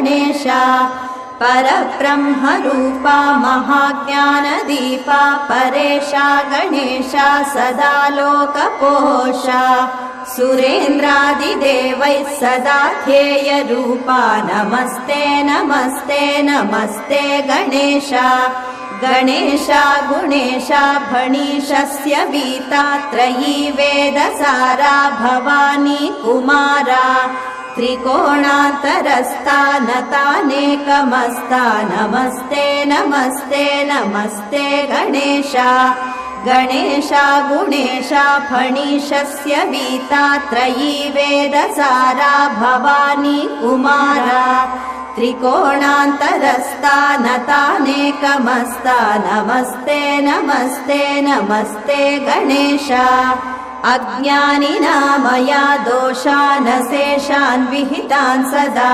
गणेश परब्रह्मरूपा महाज्ञानदीपा परेशा गणेशा सदा लोकपोषा सुरेन्द्रादिदेवैः सदा ध्येयरूपा नमस्ते नमस्ते नमस्ते गणेश गणेशा गुणेशा फणीशस्य वीता त्रयी वेदसारा भवानी कुमारा त्रिकोणान्तरस्था नतानेकमस्ता नमस्ते नमस्ते नमस्ते गणेशा गणेशा गुणेशा फणीशस्य वीता त्रयी वेदसारा भवानी कुमारा त्रिकोणान्तरस्था नतानेकमस्ता नमस्ते नमस्ते नमस्ते गणेशा अज्ञानिना मया दोषान् शेषान् विहितान् सदा